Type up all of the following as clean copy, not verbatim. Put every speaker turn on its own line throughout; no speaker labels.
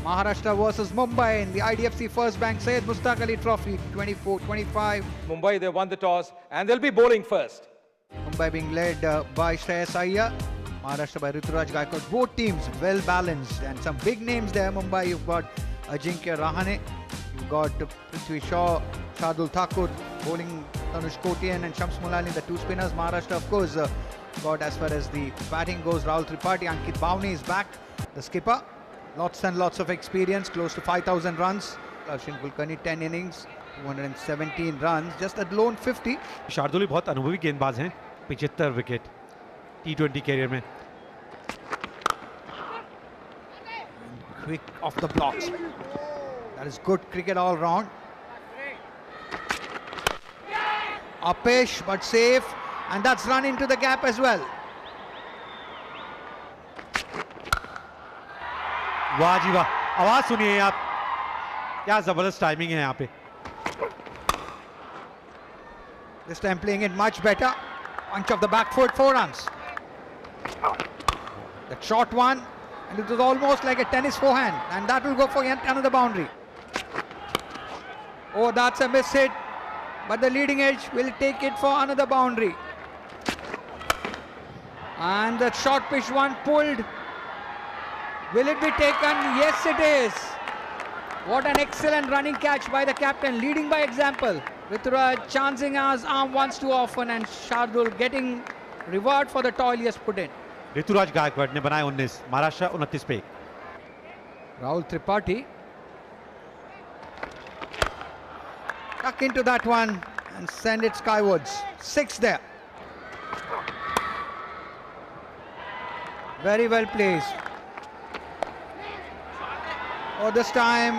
Maharashtra versus Mumbai in the IDFC First Bank Syed Mushtaq Ali Trophy 24-25.
Mumbai, they won the toss and they'll be bowling first.
Mumbai being led by Shreyas Iyer. Maharashtra by Rituraj Gaikwad. Both teams well balanced and some big names there. Mumbai, you've got Ajinkya Rahane. You've got Prithvi Shaw, Shardul Thakur bowling Tanush Kotian and Shams Mulali, the two spinners. Maharashtra, of course, got as far as the batting goes. Rahul Tripathi, Ankit Bhavne is back. The skipper. Lots and lots of experience, close to 5,000 runs. Darshan Kulkarni 10 innings, 217 runs, just a lone 50.
Shardul बहुत अनुभवी गेंदबाज हैं, 75 wicket T20 career में.
Quick off the blocks. That is good cricket all round. Upish but safe, and that's run into the gap as well.
वाह जी वाह, आवाज सुनिए आप, क्या जबरदस्त टाइमिंग है यहाँ पे.
This time playing it much better. Punch of the back foot, 4 runs. The short one, and it was almost like a tennis forehand, and that will go for yet another boundary. Oh, that's a miss hit, but the leading edge will take it for another boundary. And the short pitch one pulled. Will it be taken? Yes, it is. What an excellent running catch by the captain, leading by example. Rituraj chancing his arm once too often, and Shardul getting reward for the toil he has put in.
Rituraj Gaekwad ने बनाए 19, महाराष्ट्र 29 पे.
Rahul Tripathi tuck into that one and send it skywards. 6 there. Very well placed. Oh, this time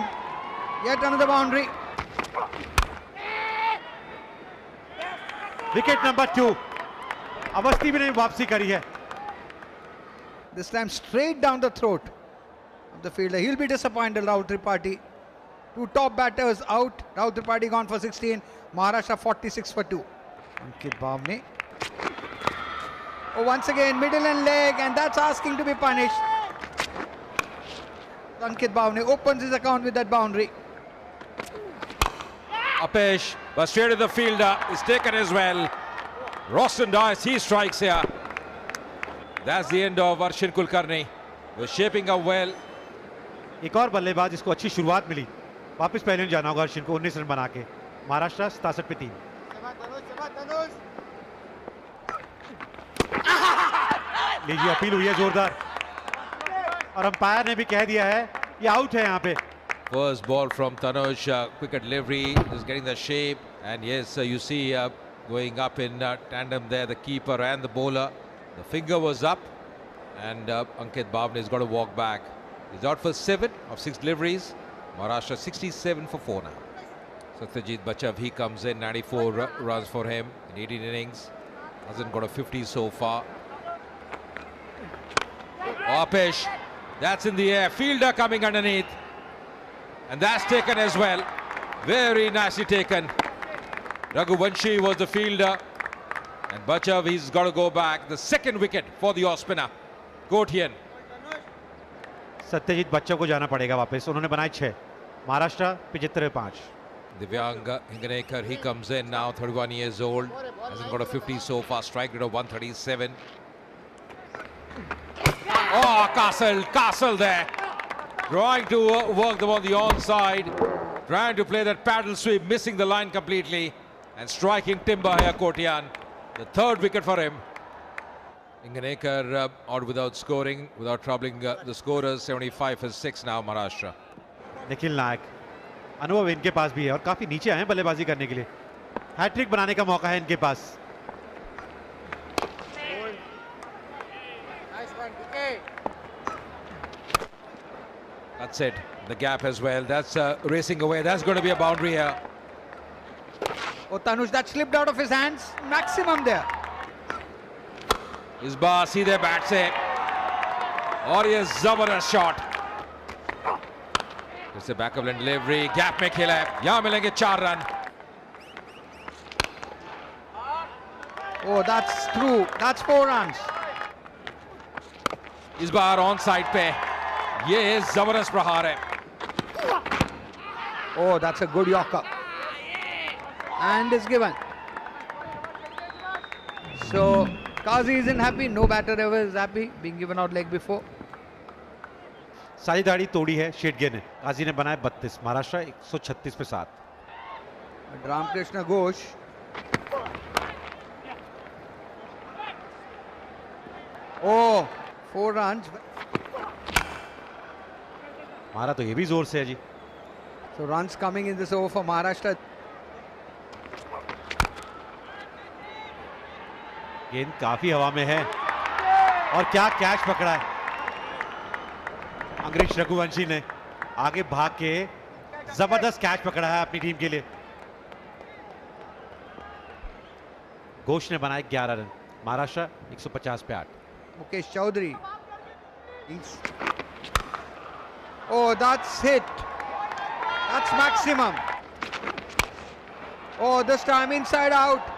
yet another boundary.
Wicket number 2. Awasthi भी नहीं वापसी करी है.
This time straight down the throat of the fielder. He'll be disappointed, Rahul Tripathi. Two top batters out. Rahul Tripathi gone for 16. Maharashtra 46 for 2. Ankit Bhavne. Oh, once again middle and leg, and that's asking to be punished. Ankit Bhavne opens his account with that boundary.
Upish, but straight to the fielder, is taken as well. Roston Dice, he strikes here. That's the end of Darshan Kulkarni. Was shaping up well.
एक और बल्लेबाज जिसको अच्छी शुरुआत मिली, वापस पहले जाना होगा अर्शिन को 19 रन बना के. महाराष्ट्र 67 पे 3. लीजिए, अपील हुई है जोरदार, और अंपायर ने भी कह दिया है ये आउट है यहाँ पे.
First ball from Tanush, quick delivery, is getting the shape, and yes, you see going up in tandem there, the keeper and the bowler. The finger was up, and Ankit Bhavne has got to walk back. He's out for 7 of 6 deliveries. Maharashtra 67 for 4 now. Satyajit Bachav, he comes in, 94 runs for him in 18 innings. Hasn't got a 50 so far. Upish, that's in the air. Fielder coming underneath. And that's taken as well. Very nicely taken. Raghuvanshi was the fielder. And Bachav, he's got to go back. The second wicket for the off spinner, Kotian.
Satyajit बच्चों को जाना पड़ेगा वापस. उन्होंने बनाए 6. Maharashtra 75 5.
Divyang Hinganekar, he comes in now, 31 years old. Hasn't got a 50 so far. Strike rate of 137. Oh, Castle there. Trying to work them on the onside. Trying to play that paddle sweep, missing the line completely. And striking timber here, Kotian. The third wicket for him. Hinganekar out without scoring, without troubling the scorers. 75 for 6 now, Maharashtra.
Nikhil नायक, अनुभव इनके पास भी है और काफी नीचे आए हैं बल्लेबाजी करने के लिए. हैट्रिक बनाने का मौका है इनके पास.
That's it. The gap as well. That's racing away. That's going to be a boundary here.
Oh, Tanush, that slipped out of his hands. Maximum there.
इस बार सीधे बैट से और ये जबरदस्त शॉट. इससे बैकअप लाइन डिलीवरी, गैप में खेला है. यहां मिलेंगे 4 run.
Oh, that's true. That's 4 runs.
इस बार ऑन साइड पे ये जबरदस्त प्रहार है.
Oh, that's a good Yorker. And is given. So, Qazi isn't happy. No batter ever is happy being given out leg before.
सारी दाढ़ी तोड़ी है शेटगे ने. काजी ने बनाए 32. महाराष्ट्र 136 पे 7.
Ramkrishna Ghosh. Oh, 4 runs.
मारा तो ये भी जोर से है जी.
So runs coming in this over for Maharashtra.
गेंद काफी हवा में है और क्या कैच पकड़ा है अंग्रेज रघुवंशी ने. आगे भाग के जबरदस्त कैच पकड़ा है अपनी टीम के लिए. घोष ने बनाए 11 रन. महाराष्ट्र 150 पे 8.
Mukesh Chaudhary. Oh, that's hit. That's maximum. Oh, this time inside out.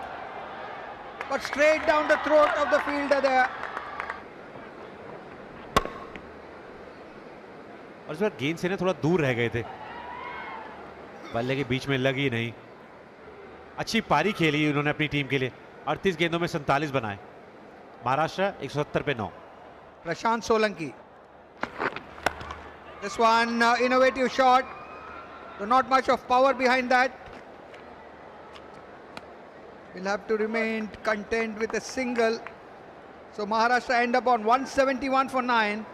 But straight down the throat of the fielder there.
और इस बार गेंद से ना थोड़ा दूर रह गए थे. बल्ले के बीच में लगी नहीं. अच्छी पारी खेली उन्होंने अपनी टीम के लिए. 38 गेंदों में 47 बनाए. महाराष्ट्र 170 पे 9.
Prashant Solanki. This one innovative shot. So not much of power behind that. Will have to remain content with a single. So Maharashtra end up on 171 for 9.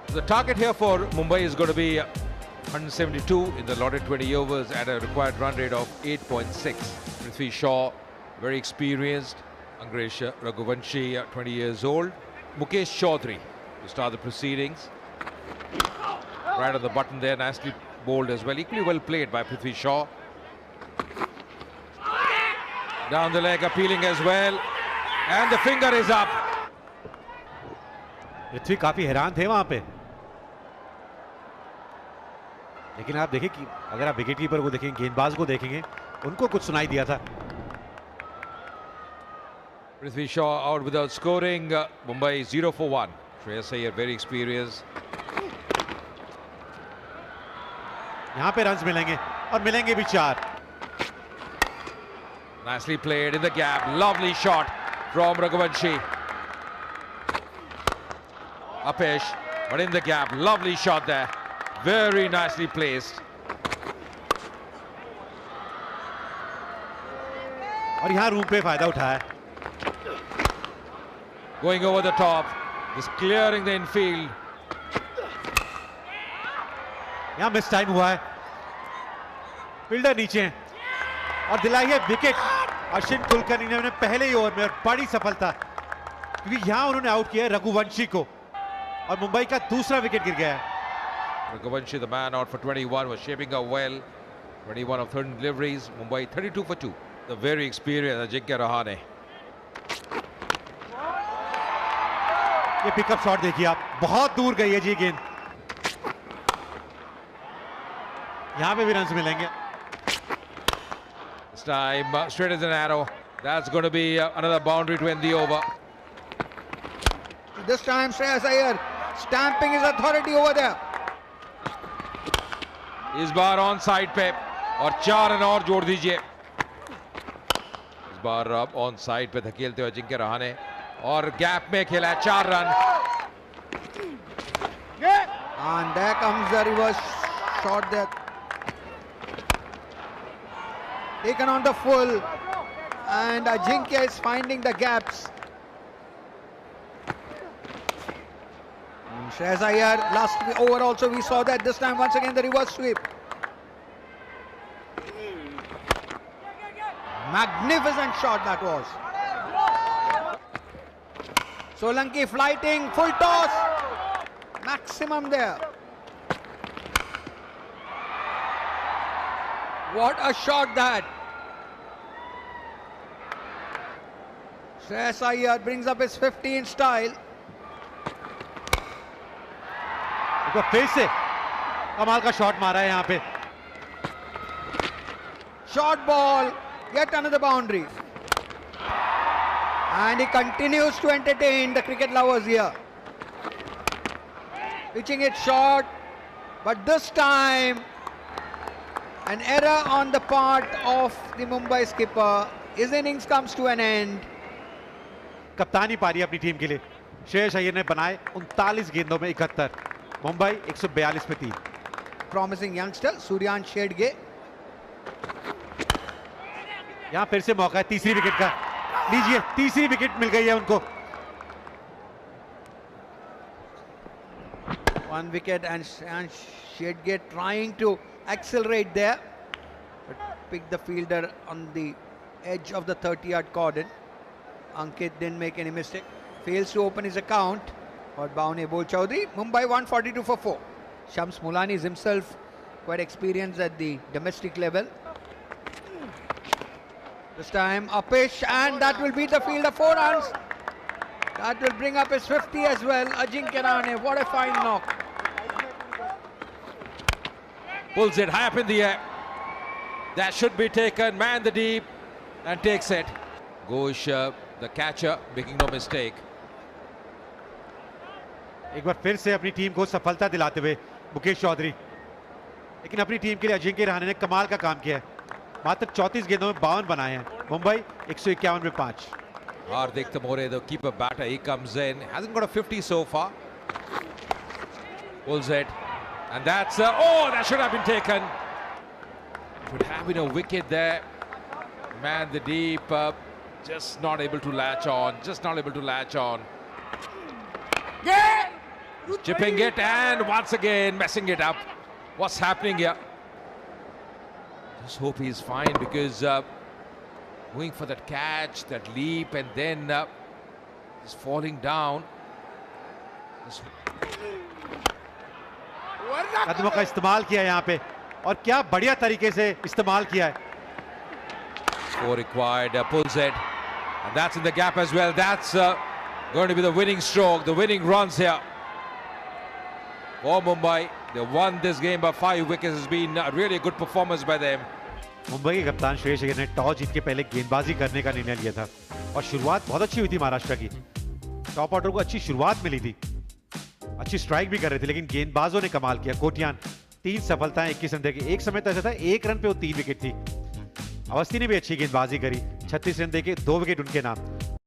The target here for Mumbai is going to be 172 in the allotted 20 overs at a required run rate of 8.6. Prithvi Shaw, very experienced. Angresh Raghuvanshi, 20 years old. Mukesh Chaudhary to start the proceedings. Right on the button there, nicely bowled as well. Equally well played by Prithvi Shaw. Down the leg, appealing as well. And the finger is up.
पृथ्वी काफी हैरान थे वहां पे. लेकिन आप देखिए कि अगर आप विकेट कीपर को देखेंगे, गेंदबाज को देखेंगे, उनको कुछ सुनाई दिया था.
Prithvi Shaw out without scoring. Mumbai 0 for 1. Shreyas Iyer very experienced.
यहां पे रन्स मिलेंगे और मिलेंगे भी 4.
Nicely played in the gap. Lovely shot from Raghuvanshi. Apesh, but in the gap. Lovely shot there. Very nicely placed.
और यहां room पे फायदा उठाया.
Going over the top. Just clearing the infield.
यहां मिस टाइम हुआ है. Fielder नीचे हैं और दिलाई है विकेट अश्विन कुलकर्णी ने पहले ही ओवर में. और बड़ी सफलता क्योंकि यहां उन्होंने आउट किया रघुवंशी को और मुंबई का दूसरा विकेट गिर गया है.
Raghuvanshi, the man out for 21, was shaping up well. 21 of 13 deliveries. Mumbai 32 for 2. The very experienced Ajinkya Rahane.
ये पिकअप शॉट देखिए आप. बहुत दूर गई है जी गेंद. यहां पे भी रन्स मिलेंगे.
This time straight as an arrow. That's going to be another boundary to end the over.
This time Shreyas Iyer stamping his authority over there.
इस बार ऑन साइड पे और 4 रन और जोड़ दीजिए. इस बार अब ऑन साइड पे धकेलते हुए अजिंक्य रहाणे और गैप में खेला है 4 run.
And there comes the reverse shot there. Taken on the full, and Ajinkya is finding the gaps. Shreyas Iyer, last over also we saw that. This time once again the reverse sweep. Magnificent shot that was. Solanki flighting, full toss. Maximum there. What a shot that. Shreyas Iyer brings up his 15 style.
फिर से कमाल का shot मारा है यहाँ पे.
Short ball, yet another boundary. And he continues to entertain the cricket lovers here. Pitching it short, but this time An error on the part of the Mumbai skipper. His innings comes to an end.
कप्तानी पारी अपनी team के लिए श्रेयस अय्यर ने बनाए 39 गेंदों में 71, मुंबई 142 में 3.
Promising youngster Suryan Shedge.
यहां फिर से मौका है तीसरी विकेट का. लीजिए, तीसरी विकेट मिल गई है उनको.
1 wicket and Shedge trying to accelerate there, but picked the fielder on the edge of the 30-yard cordon. Ankit didn't make any mistake. Fails to open his account. Got Bhavne Bol Chaudhary. Mumbai 142 for 4. Shams Mulani is himself quite experienced at the domestic level. This time Apesh, and that will beat the fielder 4 runs. That will bring up his 50 as well. Ajinkya Rahane, what a fine knock.
Pulls it high up in the air. That should be taken. Man the deep and takes it. Ghosh, the catcher, making no mistake.
एक बार फिर से अपनी team को सफलता दिलाते हुए मुकेश चौधरी, लेकिन अपनी टीम के लिए अजिंक्य रहाणे ने कमाल का काम किया है. मात्र 34 गेंदों में 52 बनाए हैं. मुंबई 151 में 5.
Hardik Tamore, the keeper batter, he comes in. Hasn't got a 50 so far. Pulls it. And that's... oh, that should have been taken. Should have been a wicket there. Man, the deep, just not able to latch on. Just not able to latch on.
Yeah!
Chipping it and once again messing it up. What's happening here? Just hope he's fine, because going for that catch, that leap, and then just falling down.
कदमों का इस्तेमाल किया है यहाँ पे, और क्या बढ़िया तरीके से इस्तेमाल किया है.
Score required, pulls it, and that's in the gap as well. That's going to be the winning stroke, the winning runs here for Mumbai. They won this game by 5 wickets. It's been a really good performance by them.
Mumbai के कप्तान श्रेयस अय्यर ने toss जीत के पहले गेंदबाजी करने का निर्णय लिया था, और शुरुआत बहुत अच्छी हुई थी महाराष्ट्र की. टॉप ऑर्डर को अच्छी शुरुआत मिली थी, अच्छी स्ट्राइक भी कर रहे थे, लेकिन गेंदबाजों ने कमाल किया. कोटियान 3 सफलताएं 21 रन देके. एक समय तो ऐसा था 1 रन पे वो 3 विकेट थी. अवस्थी ने भी अच्छी गेंदबाजी करी, 36 रन देके 2 विकेट उनके नाम.